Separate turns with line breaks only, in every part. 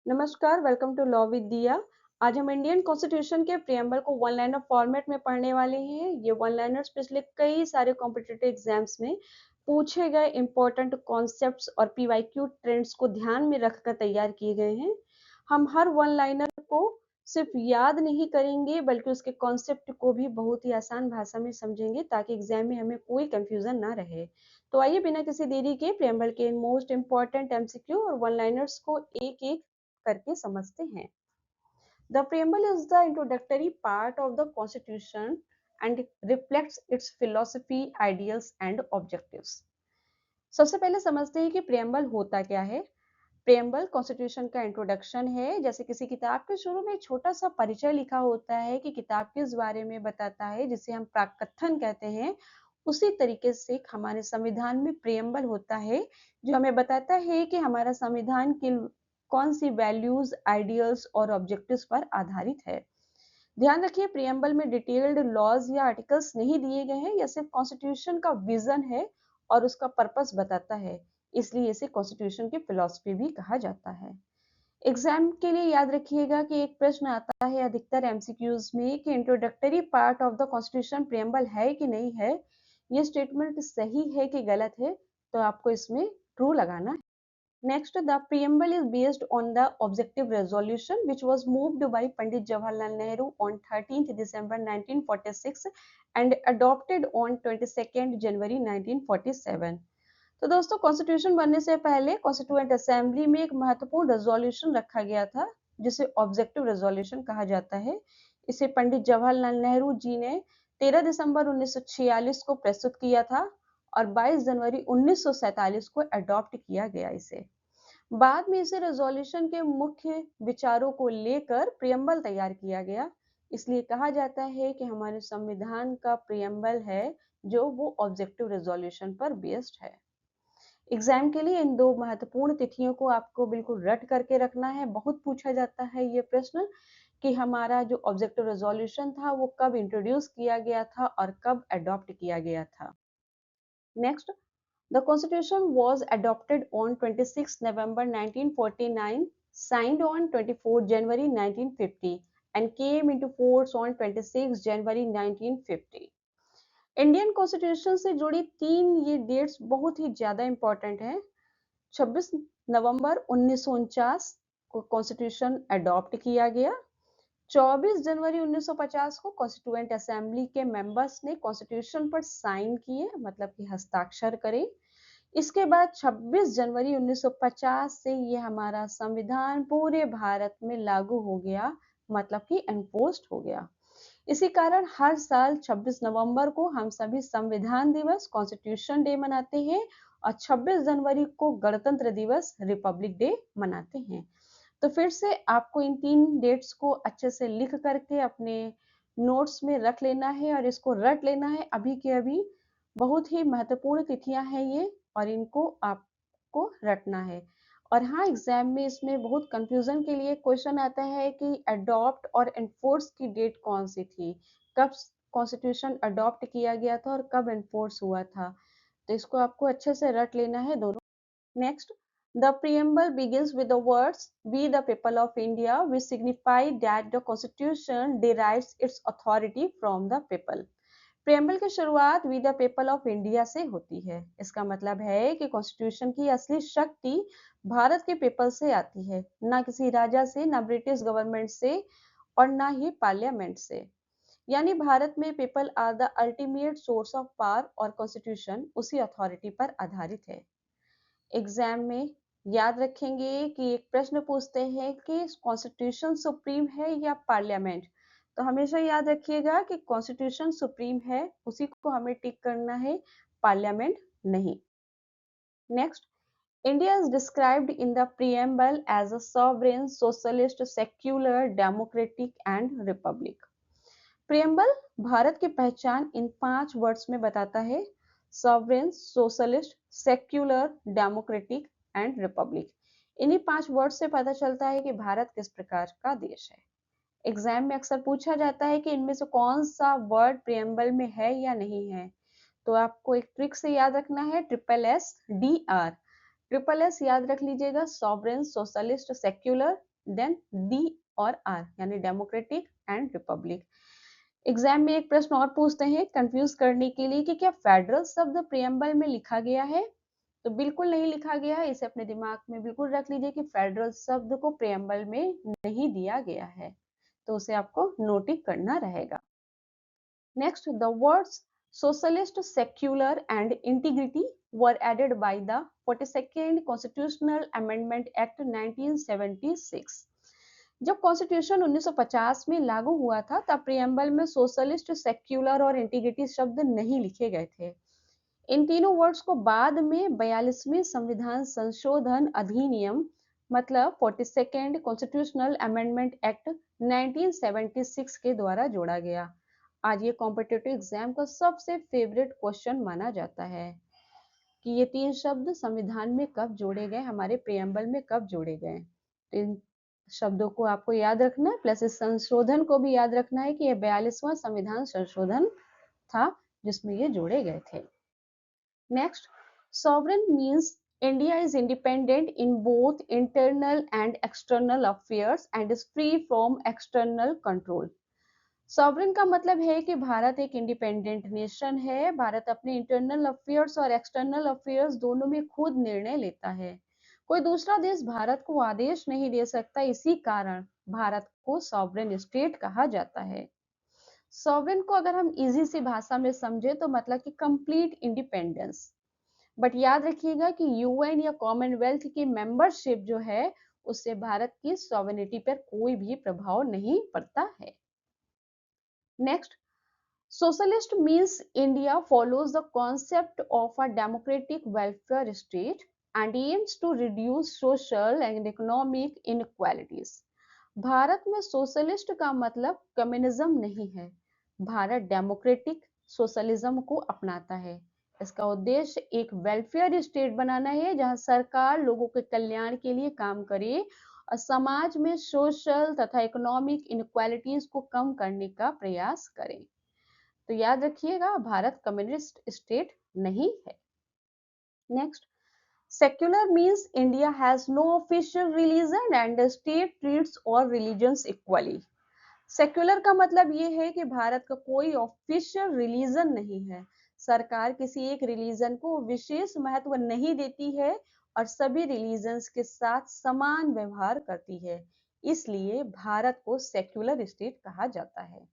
नमस्कार, welcome to law with दिया। आज हम इंडियन कॉन्स्टिट्यूशन के प्रियम्बल को वन लाइनर फॉर्मेट में पढ़ने वाले हैं। ये वन लाइनर्स पिछले कई सारे कॉम्पिटिटिव एग्जाम्स में पूछे गए इंपॉर्टेंट कॉन्सेप्ट्स और पीवाईक्यू ट्रेंड्स को ध्यान में रखकर तैयार किए गए हैं। हम हर वन लाइनर को सिर्फ याद नहीं करेंगे बल्कि उसके कॉन्सेप्ट को भी बहुत ही आसान भाषा में समझेंगे ताकि एग्जाम में हमें कोई कंफ्यूजन ना रहे। तो आइए बिना किसी देरी के प्रियम्बल के मोस्ट इंपॉर्टेंट एमसीक्यू और वन लाइनर्स को एक एक करके समझते हैं। The preamble is the introductory part of the Constitution and reflects its philosophy, ideals and objectives. सबसे पहले समझते हैं कि प्रियम्बल होता क्या है। प्रियम्बल कॉन्स्टिट्यूशन का इंट्रोडक्शन है। जैसे किसी किताब के शुरू में एक छोटा सा परिचय लिखा होता है कि किताब किस बारे में बताता है, जिसे हम प्राकथन कहते हैं। उसी तरीके से हमारे संविधान में प्रियम्बल होता है जो हमें बताता है कि हमारा संविधान की कौन सी वैल्यूज, आइडियल्स और ऑब्जेक्टिव्स पर आधारित है। ध्यान रखिए, प्रियम्बल में डिटेल्ड लॉज या आर्टिकल्स नहीं दिए गए हैं। यह सिर्फ कॉन्स्टिट्यूशन का विजन है और उसका पर्पस बताता है, इसलिए इसे कॉन्स्टिट्यूशन की फिलॉसफी भी कहा जाता है। एग्जाम के लिए याद रखिएगा कि एक प्रश्न आता है अधिकतर एमसीक्यूज में कि introductory part of the constitution preamble है कि नहीं है। ये स्टेटमेंट सही है कि गलत है, तो आपको इसमें ट्रू लगाना है। Next, the preamble is based on the objective resolution which was moved by Pandit Jawaharlal Nehru on 13th December 1946 and adopted on 22nd January 1947. तो दोस्तों, कॉन्स्टिट्यूशन बनने से पहले कॉन्स्टिट्यूएंट असेंबली में एक महत्वपूर्ण रेजोल्यूशन रखा गया था जिसे ऑब्जेक्टिव रेजोल्यूशन कहा जाता है। इसे पंडित जवाहरलाल नेहरू जी ने 13 दिसंबर 1946 को प्रस्तुत किया था और 22 जनवरी 1947 को अडॉप्ट किया गया इसे। बाद में इसे रेजोल्यूशन के मुख्य विचारों को लेकर प्रियम्बल तैयार किया गया। इसलिए कहा जाता है कि हमारे संविधान का प्रियम्बल है जो वो ऑब्जेक्टिव रेजोल्यूशन पर बेस्ड है। एग्जाम के लिए इन दो महत्वपूर्ण तिथियों को आपको बिल्कुल रट करके रखना है। बहुत पूछा जाता है ये प्रश्न कि हमारा जो ऑब्जेक्टिव रेजोल्यूशन था वो कब इंट्रोड्यूस किया गया था और कब अडॉप्ट किया गया था। Next, the Constitution was adopted on 26 November 1949, signed on 24 January 1950, and came into force on 26 January 1950. Indian constitution से जुड़ी तीन ये डेट्स बहुत ही ज्यादा इंपॉर्टेंट हैं। 26 नवंबर 1949 को कॉन्स्टिट्यूशन अडॉप्ट किया गया। 24 जनवरी 1950 को कॉन्स्टिट्यूएंट असेंबली के मेंबर्स ने कॉन्स्टिट्यूशन पर साइन किए, मतलब कि हस्ताक्षर करे। इसके बाद 26 जनवरी 1950 से ये हमारा संविधान पूरे भारत में लागू हो गया, मतलब कि एनफोर्स्ड हो गया। इसी कारण हर साल 26 नवंबर को हम सभी संविधान दिवस, कॉन्स्टिट्यूशन डे मनाते हैं और 26 जनवरी को गणतंत्र दिवस, रिपब्लिक डे मनाते हैं। तो फिर से आपको इन तीन डेट्स को अच्छे से लिख करके अपने नोट्स में रख लेना है और इसको रट लेना है अभी के अभी। बहुत ही महत्वपूर्ण तिथियां हैं ये और इनको आपको रटना है। और हाँ, एग्जाम में इसमें बहुत कंफ्यूजन के लिए क्वेश्चन आता है कि अडॉप्ट और एनफोर्स की डेट कौन सी थी, कब कॉन्स्टिट्यूशन अडॉप्ट किया गया था और कब एनफोर्स हुआ था। तो इसको आपको अच्छे से रट लेना है दोनों। Next, the preamble begins with the words "We the people of India," which signify that the Constitution derives its authority from the people. Preamble की शुरुआत "we the people of India" से होती है। इसका मतलब है कि कॉन्स्टिट्यूशन की असली शक्ति भारत के पीपल से आती है, ना किसी राजा से, ना ब्रिटिश गवर्नमेंट से और ना ही पार्लियामेंट से। यानी भारत में people are the ultimate source of power और कॉन्स्टिट्यूशन उसी अथॉरिटी पर आधारित है। एग्जाम में याद रखेंगे कि एक प्रश्न पूछते हैं कि कॉन्स्टिट्यूशन सुप्रीम है या पार्लियामेंट। तो हमेशा याद रखिएगा कि कॉन्स्टिट्यूशन सुप्रीम है, उसी को हमें टिक करना है, पार्लियामेंट नहीं। Next, India is described in the preamble as a sovereign, socialist, secular, democratic and republic. Preamble भारत की पहचान इन 5 वर्ड्स में बताता है: sovereign, socialist, secular, democratic and republic. इन्हीं 5 वर्ड से पता चलता है कि भारत किस प्रकार का देश है। एग्जाम में अक्सर पूछा जाता है कि इनमें से कौन सा वर्ड प्रियम्बल में है या नहीं है। तो आपको एक ट्रिक से याद रखना है, SSSDR। ट्रिपल एस याद रख लीजिएगा, sovereign, socialist, secular, then D और आर यानी डेमोक्रेटिक एंड रिपब्लिक। एग्जाम में एक प्रश्न और पूछते हैं कंफ्यूज करने के लिए कि क्या फेडरल शब्द प्रियम्बल में लिखा गया है। तो बिल्कुल नहीं लिखा गया है, इसे अपने दिमाग में बिल्कुल रख लीजिए कि फेडरल शब्द को प्रियम्बल में नहीं दिया गया है, तो उसे आपको नोटिक करना रहेगा। Next, the words socialist, secular and integrity were added by the 42nd Constitutional Amendment Act 1976। जब कॉन्स्टिट्यूशन 1950 में लागू हुआ था तब प्रियम्बल में सोशलिस्ट, सेक्युलर और इंटीग्रिटी शब्द नहीं लिखे गए थे। इन तीनों वर्ड्स को बाद में 42वें संविधान संशोधन अधिनियम मतलब 42nd कॉन्स्टिट्यूशनल अमेंडमेंट एक्ट 1976 के द्वारा जोड़ा गया। आज ये कॉम्पिटिटिव एग्जाम का सबसे फेवरेट क्वेश्चन माना जाता है कि ये तीन शब्द संविधान में कब जोड़े गए, हमारे प्रियम्बल में कब जोड़े गए। तो इन शब्दों को आपको याद रखना है, प्लस इस संशोधन को भी याद रखना है कि यह 42वां संविधान संशोधन था जिसमें ये जोड़े गए थे। Next, sovereign means India is independent in both internal and external affairs and is free from external control। Sovereign का मतलब है कि भारत एक इंडिपेंडेंट नेशन है, भारत अपने इंटरनल अफेयर्स और एक्सटर्नल अफेयर्स दोनों में खुद निर्णय लेता है। कोई दूसरा देश भारत को आदेश नहीं दे सकता, इसी कारण भारत को सॉवरेन स्टेट कहा जाता है। सॉवरेन को अगर हम इजी सी भाषा में समझे तो मतलब कि कंप्लीट इंडिपेंडेंस। बट याद रखिएगा कि यूएन या कॉमनवेल्थ की मेंबरशिप जो है उससे भारत की सॉवरेनिटी पर कोई भी प्रभाव नहीं पड़ता है। Next, socialist means India follows the concept of a democratic welfare state and aims to reduce social and economic inequalities। Bharat में सोशलिस्ट का मतलब कम्युनिज्म नहीं है, भारत डेमोक्रेटिक सोशलिज्म को अपनाता है। इसका उद्देश्य एक वेलफेयर स्टेट बनाना है जहां सरकार लोगों के कल्याण के लिए काम करे और समाज में सोशल तथा इकोनॉमिक इनक्वालिटीज को कम करने का प्रयास करे। तो याद रखिएगा भारत कम्युनिस्ट स्टेट नहीं है। Next, secular means India has no official religion and the state treats all religions equally. Secular का मतलब ये है कि भारत का कोई ऑफिशियल रिलीजन नहीं है, सरकार किसी एक रिलीजन को विशेष महत्व नहीं देती है और सभी रिलीजन्स के साथ समान व्यवहार करती है, इसलिए भारत को सेक्युलर स्टेट कहा जाता है।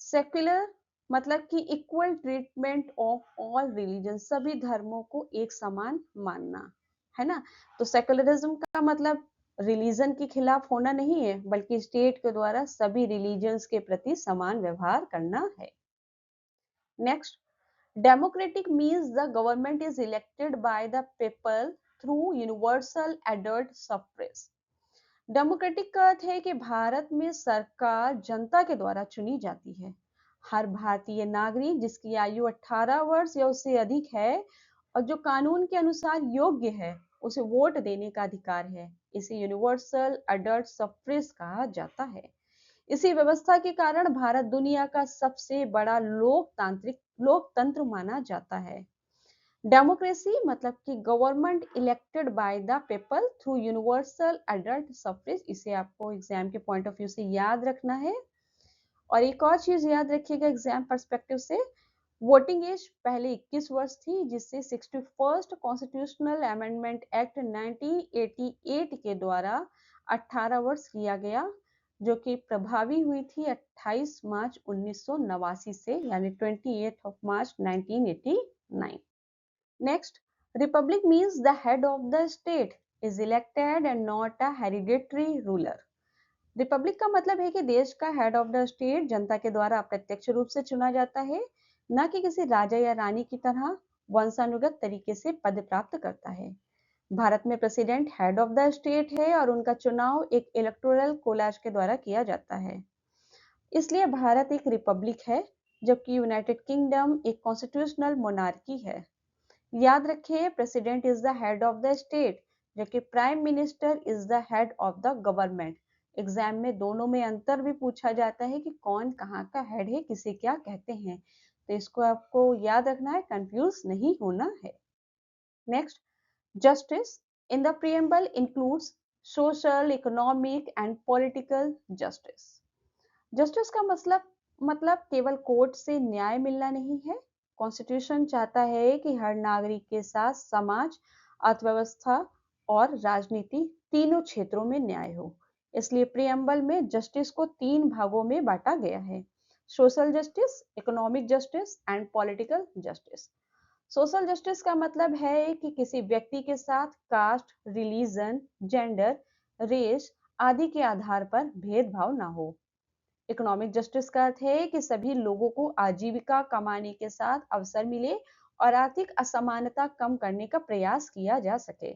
सेक्युलर मतलब कि equal treatment of all religion, सभी धर्मों को एक समान मानना, है ना। तो सेक्युलरिज्म का मतलब रिलीजन के खिलाफ होना नहीं है, बल्कि स्टेट के द्वारा सभी रिलीजन्स के प्रति समान व्यवहार करना है। Next, democratic means the government is elected by the people through universal adult suffrage. Democratic का अर्थ है कि भारत में सरकार जनता के द्वारा चुनी जाती है। हर भारतीय नागरिक जिसकी आयु 18 वर्ष या उससे अधिक है और जो कानून के अनुसार योग्य है उसे वोट देने का अधिकार है। इसे यूनिवर्सल अडल्ट सफ्रेज कहा जाता है। इसी व्यवस्था के कारण भारत दुनिया का सबसे बड़ा लोकतंत्र माना जाता है। डेमोक्रेसी मतलब कि government elected by the people through universal adult suffrage, इसे आपको एग्जाम के पॉइंट ऑफ व्यू से याद रखना है। और एक और चीज याद रखिएगा एग्जाम पर्सपेक्टिव से, वोटिंग एज पहले 21 वर्ष थी जिससे 61st कॉन्स्टिट्यूशनल अमेंडमेंट एक्ट 1988 के द्वारा 18 वर्ष किया गया, जो कि प्रभावी हुई थी 28 मार्च 1989 से, यानी 28 मार्च 1989। Next, republic means the head of the state is elected and not a hereditary ruler। Republic का मतलब है कि देश का हेड ऑफ द स्टेट जनता के द्वारा अप्रत्यक्ष रूप से चुना जाता है, न कि किसी राजा या रानी की तरह वंशानुगत तरीके से पद प्राप्त करता है। भारत में president head of the state है और उनका चुनाव एक इलेक्टोरल कोलाज के द्वारा किया जाता है, इसलिए भारत एक रिपब्लिक है, जबकि यूनाइटेड किंगडम एक कॉन्स्टिट्यूशनल मोनार्की है। याद रखिए president is the head of the state, जबकि prime minister is the head of the government. Exam में दोनों में अंतर भी पूछा जाता है कि कौन कहाँ का हेड है, किसे क्या कहते हैं, तो इसको आपको याद रखना है, कंफ्यूज नहीं होना है। Next, justice in the preamble includes social, economic and political justice. Justice का मतलब केवल कोर्ट से न्याय मिलना नहीं है। कॉन्स्टिट्यूशन चाहता है कि हर नागरिक के साथ समाज, अर्थव्यवस्था और राजनीति तीनों क्षेत्रों में न्याय हो। इसलिए प्रियम्बल में जस्टिस को तीन भागों में बांटा गया है: social justice, economic justice and political justice. Social justice का मतलब है कि किसी व्यक्ति के साथ कास्ट, रिलीजन, जेंडर, रेस आदि के आधार पर भेदभाव ना हो। इकोनॉमिक जस्टिस का अर्थ है कि सभी लोगों को आजीविका कमाने के साथ अवसर मिले और आर्थिक असमानता कम करने का प्रयास किया जा सके।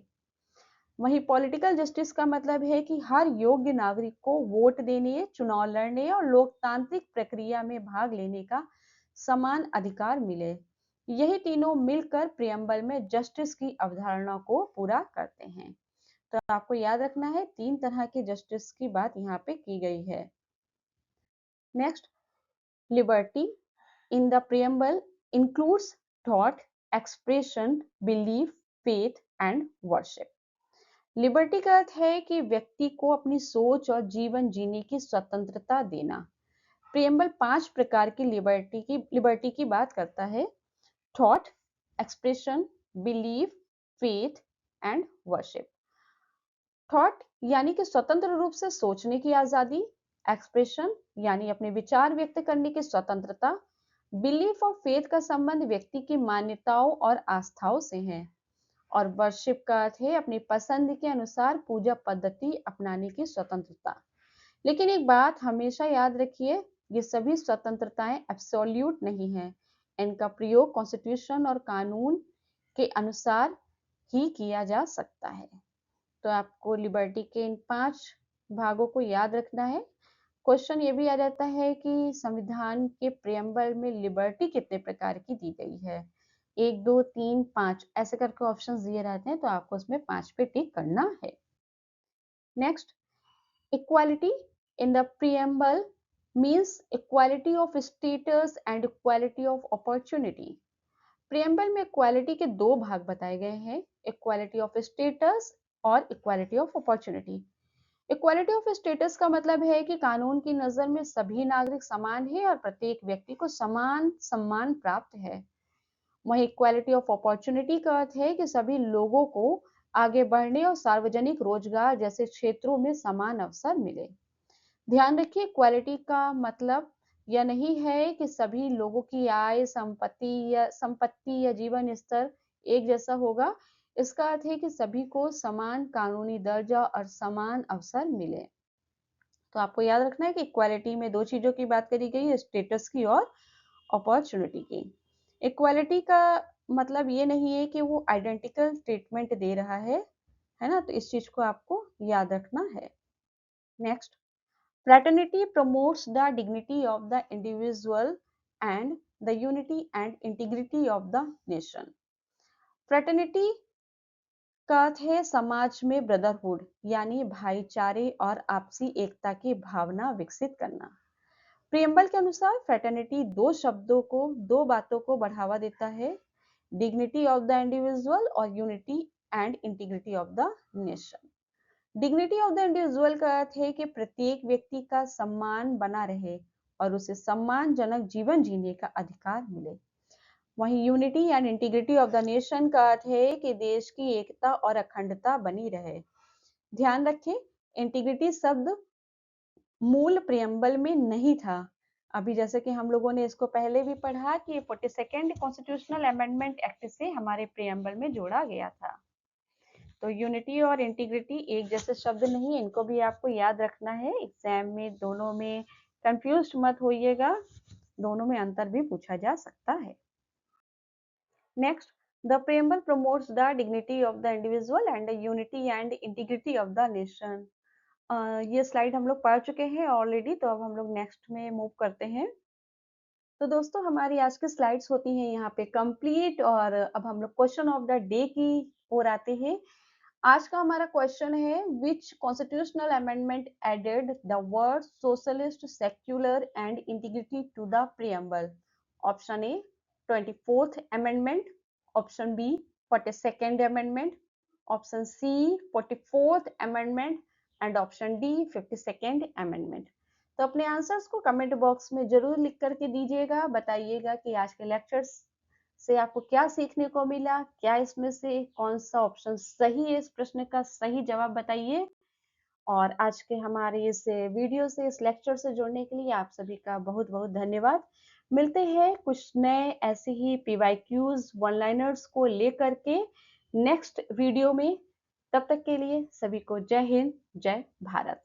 वहीं पॉलिटिकल जस्टिस का मतलब है कि हर योग्य नागरिक को वोट देने, चुनाव लड़ने और लोकतांत्रिक प्रक्रिया में भाग लेने का समान अधिकार मिले। यही तीनों मिलकर प्रियम्बल में जस्टिस की अवधारणा को पूरा करते हैं। तो आपको याद रखना है, तीन तरह के जस्टिस की बात यहाँ पे की गई है। Next, liberty in the preamble includes thought, expression, belief, faith and worship. Liberty का अर्थ है कि व्यक्ति को अपनी सोच और जीवन जीने की स्वतंत्रता देना। प्रियम्बल 5 प्रकार की लिबर्टी की बात करता है: thought, expression, belief, faith and worship. Thought यानी कि स्वतंत्र रूप से सोचने की आजादी, एक्सप्रेशन यानी अपने विचार व्यक्त करने की स्वतंत्रता, बिलीफ और फेथ का संबंध व्यक्ति की मान्यताओं और आस्थाओं से है, और वर्शिप का अर्थ है अपनी पसंद के अनुसार पूजा पद्धति अपनाने की स्वतंत्रता। लेकिन एक बात हमेशा याद रखिए, ये सभी स्वतंत्रताएं एब्सोल्यूट नहीं है। इनका प्रयोग कॉन्स्टिट्यूशन और कानून के अनुसार ही किया जा सकता है। तो आपको लिबर्टी के इन 5 भागों को याद रखना है। क्वेश्चन ये भी आ जाता है कि संविधान के प्रियम्बल में लिबर्टी कितने प्रकार की दी गई है? 1, 2, 3, 5 ऐसे करके ऑप्शंस दिए रहते हैं, तो आपको उसमें 5 पे टिक करना है। Next, equality in the preamble means equality of status and equality of opportunity. Preamble में इक्वालिटी के 2 भाग बताए गए हैं: इक्वालिटी ऑफ स्टेटस और equality of opportunity. Equality of status का मतलब है कि कानून की नजर में सभी नागरिक समान है और प्रत्येक व्यक्ति को समान सम्मान प्राप्त है। वहीं इक्वालिटी ऑफ अपॉर्चुनिटी का अर्थ है कि सभी लोगों को आगे बढ़ने और सार्वजनिक रोजगार जैसे क्षेत्रों में समान अवसर मिले। ध्यान रखिए, इक्वालिटी का मतलब यह नहीं है कि सभी लोगों की आय, संपत्ति या जीवन स्तर एक जैसा होगा। इसका अर्थ है कि सभी को समान कानूनी दर्जा और समान अवसर मिले। तो आपको याद रखना है कि इक्वालिटी में 2 चीजों की बात करी गई है: स्टेटस की और अपॉर्चुनिटी की। इक्वालिटी का मतलब ये नहीं है कि वो आइडेंटिकल ट्रीटमेंट दे रहा है ना? तो इस चीज को आपको याद रखना है। Next, fraternity promotes the dignity of the individual and the unity and integrity of the nation. Fraternity का अर्थ है समाज में ब्रदरहुड यानी भाईचारे और आपसी एकता की भावना विकसित करना। प्रियम्बल के अनुसार फ्रेटर्निटी 2 बातों को बढ़ावा देता है: डिग्निटी ऑफ द इंडिविजुअल और unity and integrity of the nation. Dignity of the individual का अर्थ है कि प्रत्येक व्यक्ति का सम्मान बना रहे और उसे सम्मानजनक जीवन जीने का अधिकार मिले। वहीं unity and integrity of the nation का अर्थ है कि देश की एकता और अखंडता बनी रहे। ध्यान रखें, इंटीग्रिटी शब्द मूल प्रियम्बल में नहीं था। अभी जैसे कि हम लोगों ने इसको पहले भी पढ़ा कि 42nd कॉन्स्टिट्यूशनल अमेंडमेंट एक्ट से हमारे प्रियम्बल में जोड़ा गया था। तो यूनिटी और इंटीग्रिटी एक जैसे शब्द नहीं, इनको भी आपको याद रखना है। एग्जाम में दोनों में कंफ्यूज मत होइएगा, दोनों में अंतर भी पूछा जा सकता है। Next, the preamble promotes the dignity of the individual and the unity and integrity of the nation. ये स्लाइड हम लोग पढ़ चुके हैं ऑलरेडी, तो अब हम लोग नेक्स्ट में मूव करते हैं। तो दोस्तों, हमारी आज की स्लाइड्स होती हैं यहाँ पे कंप्लीट, और अब हम लोग क्वेश्चन ऑफ द डे की ओर आते हैं। आज का हमारा क्वेश्चन है, which constitutional amendment added the word socialist, secular and integrity to the preamble? Option A 24th amendment, option B 42nd amendment, option C 44th amendment and option D 52nd amendment. तो अपने answers को comment box में जरूर लिख करके दीजिएगा, बताइएगा कि आज के लेक्चर्स से आपको क्या सीखने को मिला, क्या इसमें से कौन सा ऑप्शन सही है, इस प्रश्न का सही जवाब बताइए। और आज के हमारे इस वीडियो से, इस लेक्चर से जुड़ने के लिए आप सभी का बहुत बहुत धन्यवाद। मिलते हैं कुछ नए ऐसे ही पीवाईक्यूज वन लाइनर्स को लेकर के नेक्स्ट वीडियो में। तब तक के लिए सभी को जय हिंद, जय भारत।